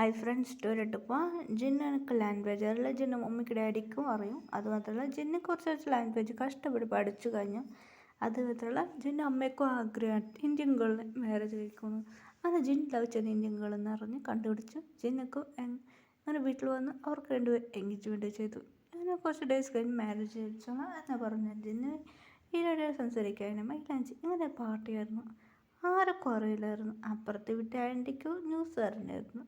Hi friends, സ്റ്റോറിയിട്ടപ്പോൾ ജിന്ന് എനിക്ക് language അറിയില്ല. ജിന്ന് മമ്മിക്ക് ഡാഡിക്കും അറിയും. അതുമാത്രമല്ല ജിന്ന് കുറച്ച് ലാംഗ്വേജ് കഷ്ടപ്പെട്ട് പഠിച്ചു കഴിഞ്ഞു. അതുമാത്രമല്ല ജിന്ന് അമ്മയ്ക്കും ആഗ്രഹം ഇന്ത്യൻ ഗേളിനെ മാരേജ് കഴിക്കുന്നു. അത് ജിന്ന് ലവ് ചെയ്ത് ഇന്ത്യൻ ഗേളെന്ന് പറഞ്ഞ് കണ്ടുപിടിച്ചു. ജിന്നക്കും അങ്ങനെ വീട്ടിൽ വന്ന് അവർക്ക് രണ്ടുപേർ എൻഗേജ്മെൻറ്റ് ചെയ്തു. അങ്ങനെ കുറച്ച് ഡേയ്സ് കഴിഞ്ഞ് മാരേജ് കഴിച്ചു എന്നാ പറഞ്ഞു. ജിന്ന് ഈയിടെ സംസാരിക്കാൻ മൈലാഞ്ചി ഇങ്ങനെ പാർട്ടിയായിരുന്നു. ആരൊക്കെ അറിയില്ലായിരുന്നു. അപ്പുറത്തെ വീട്ടിൽ ആൻറ്റിക്കും ന്യൂസ് അറിഞ്ഞായിരുന്നു.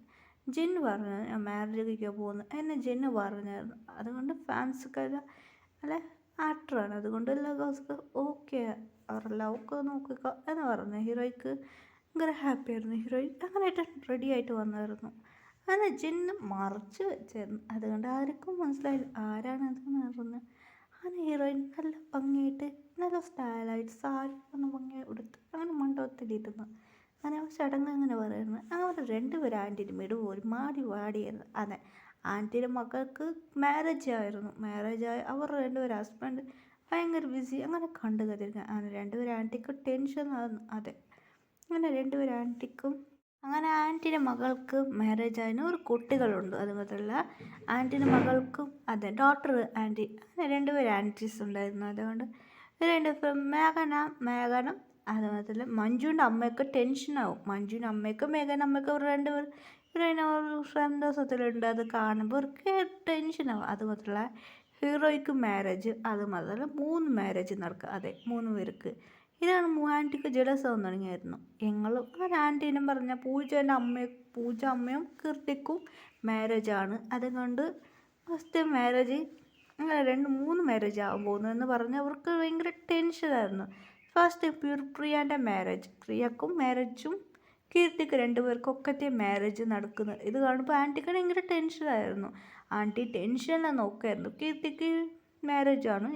ജിന്ന് പറഞ്ഞു ഞാൻ മാരേജ് കഴിക്കാൻ പോകുന്നു എന്നെ ജിന്ന് പറഞ്ഞായിരുന്നു. അതുകൊണ്ട് ഫാൻസൊക്കെ നല്ല ആക്ടറാണ്. അതുകൊണ്ട് എല്ലാ ഗേൾസൊക്കെ ഓക്കെ അവരുടെ ലവൊക്കെ നോക്കുക എന്ന് പറഞ്ഞു. ഹീറോയ്ക്ക് ഭയങ്കര ഹാപ്പി ആയിരുന്നു. ഹീറോയിൻ അങ്ങനെയായിട്ട് റെഡി ആയിട്ട് വന്നായിരുന്നു. അങ്ങനെ ജിന്ന് മറച്ച് വെച്ചായിരുന്നു. അതുകൊണ്ട് ആർക്കും മനസ്സിലായില്ല ആരാണ് അതെന്ന് പറഞ്ഞു. അങ്ങനെ ഹീറോയിൻ നല്ല ഭംഗിയായിട്ട് നല്ല സ്റ്റൈലായിട്ട് സാരി ഒന്ന് ഭംഗിയായി ഉടുത്ത് അങ്ങനെ മണ്ഡപത്തിലിരുന്നു. അങ്ങനെ ആ ചടങ്ങ് അങ്ങനെ പറയുന്നത് അവർ രണ്ടുപേരും ആൻറ്റിൻ്റെ വീട് പോലും വാടിയായിരുന്നു. അതെ, ആൻറ്റിയുടെ മക്കൾക്ക് മാരേജ് ആയി അവർ രണ്ടുപേരും ഹസ്ബൻഡ് ഭയങ്കര ബിസി അങ്ങനെ കണ്ടു കതിരുന്നു. അങ്ങനെ രണ്ടുപേരും ആൻറ്റിക്ക് ടെൻഷൻ ആയിരുന്നു. അതെ, അങ്ങനെ രണ്ടുപേരും ആൻറ്റിക്കും അങ്ങനെ ആൻറ്റിയുടെ മകൾക്ക് മാരേജ് ആയതിന് ഒരു കുട്ടികളുണ്ട്. അതുമാത്രമല്ല ആൻറ്റിൻ്റെ മകൾക്കും അതെ ഡോട്ടർ ആൻറ്റി അങ്ങനെ രണ്ടുപേരും ആൻറ്റീസ് ഉണ്ടായിരുന്നു. അതുകൊണ്ട് രണ്ടുപേരും മേഘനും അതുമാത്രമല്ല മഞ്ജുവിൻ്റെ അമ്മയൊക്കെ ടെൻഷനാവും. മഞ്ജുവിൻ്റെ അമ്മയ്ക്കും മേഘൻ്റെ അമ്മയ്ക്കും അവർ രണ്ടുപേർ സന്തോഷത്തിലുണ്ട്. അത് കാണുമ്പോൾ അവർക്ക് ടെൻഷനാവും. അതുമാത്രമല്ല ഹീറോയ്ക്ക് മാരേജ് അതുമാത്രമല്ല 3 മാരേജ് നടക്കുക. അതെ, 3 പേർക്ക്. ഇതാണ് ആൻറ്റിക്ക് ജലസവും തുടങ്ങിയായിരുന്നു. ഞങ്ങളും അങ്ങനെ ആൻറ്റീനും പറഞ്ഞ പൂജ അമ്മയും കീർത്തിക്കും മാരേജാണ്. അതുകൊണ്ട് ഫസ്റ്റ് മാരേജ് അങ്ങനെ 3 മാരേജ് ആകാൻ പോകുന്നു എന്ന് പറഞ്ഞ് അവർക്ക് ഭയങ്കര ടെൻഷനായിരുന്നു. ഫസ്റ്റ് പ്രിയാൻ്റെ മാരേജ്, പ്രിയക്കും മാരേജും കീർത്തിക്ക് രണ്ടുപേർക്കൊക്കെ മാരേജ് നടക്കുന്നത്. ഇത് കാണുമ്പോൾ ആൻറ്റിക്ക് ഭയങ്കര ടെൻഷനായിരുന്നു. ആൻറ്റി ടെൻഷനിൽ നോക്കായിരുന്നു. കീർത്തിക്ക് മാരേജാണ്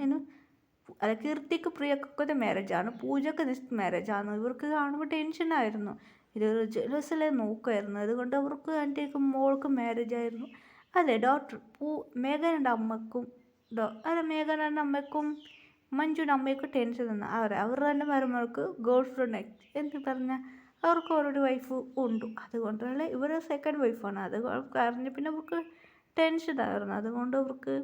കീർത്തിക്ക് പ്രിയക്കൊക്കെ മാരേജാണ്, പൂജക്ക് നെക്സ്റ്റ് മാരേജാണ്. ഇവർക്ക് കാണുമ്പോൾ ടെൻഷനായിരുന്നു. ഇതൊരു ജലസിലെ നോക്കുമായിരുന്നു. അതുകൊണ്ട് അവർക്ക് ആൻറ്റിക്ക് മോൾക്ക് മാരേജ് ആയിരുന്നു. അതെ, മേഘനൻ്റെ അമ്മയ്ക്കും മഞ്ജുവിൻ്റെ അമ്മയ്ക്കും ടെൻഷൻ തന്നു. അവർ തന്നെ മരുമകൾക്ക് ഗേൾ ഫ്രണ്ട് എന്ന് പറഞ്ഞാൽ അവർക്ക് ഓൾറെഡി വൈഫ് ഉണ്ട്. അതുകൊണ്ടല്ലേ ഇവർ സെക്കൻഡ് വൈഫാണ്. അത് അറിഞ്ഞ് പിന്നെ അവർക്ക് ടെൻഷനായിരുന്നു. അതുകൊണ്ട് അവർക്ക്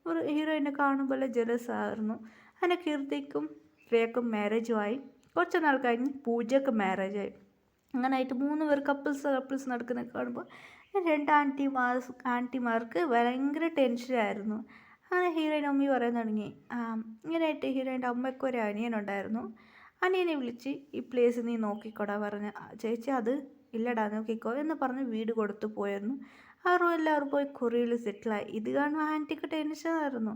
ഒരു ഹീറോയിനെ കാണുമ്പോൾ ജലസ് ആയിരുന്നു. അങ്ങനെ കീർത്തിക്കും പ്രിയക്കും മാരേജുമായി. കുറച്ച് നാൾ കഴിഞ്ഞ് പൂജയ്ക്ക് മാരേജായി. അങ്ങനെ ആയിട്ട് 3 പേർ കപ്പിൾസ് നടക്കുന്ന കാണുമ്പോൾ 2 ആൻറ്റിമാർക്ക് ഭയങ്കര ടെൻഷനായിരുന്നു. അങ്ങനെ ഹീറോയിൻ അമ്മി പറയാൻ തുടങ്ങി. ഇങ്ങനെയായിട്ട് ഹീറോയിൻ്റെ അമ്മയ്ക്ക് ഒരു അനിയനുണ്ടായിരുന്നു. അനിയനെ വിളിച്ച് ഈ പ്ലേസ് നീ നോക്കിക്കോടാ പറഞ്ഞ് ചേച്ചി അത് ഇല്ലടാ നോക്കിക്കോ എന്ന് പറഞ്ഞ് വീട് കൊടുത്തു പോയിരുന്നു. എല്ലാവരും പോയി കൊറിയയിൽ സെറ്റിലായി. ഇത് കാണുമ്പോൾ ആൻറ്റിക്ക് ടെൻഷനായിരുന്നു.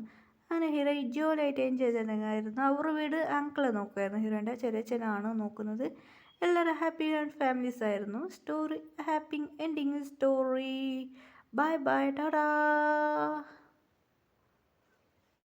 അങ്ങനെ ഹീറോയിൻ ജോലിയായിട്ട് എൻജോയ് ചെയ്തിട്ടുണ്ടായിരുന്നു. അവർ വീട് അങ്കിളെ നോക്കുമായിരുന്നു. ഹീറോയിൻ്റെ ചെറിയച്ഛനാണ് നോക്കുന്നത്. എല്ലാവരും ഹാപ്പി ആൻഡ് ഫാമിലീസ് ആയിരുന്നു. Story happy ending story. Bye bye tada.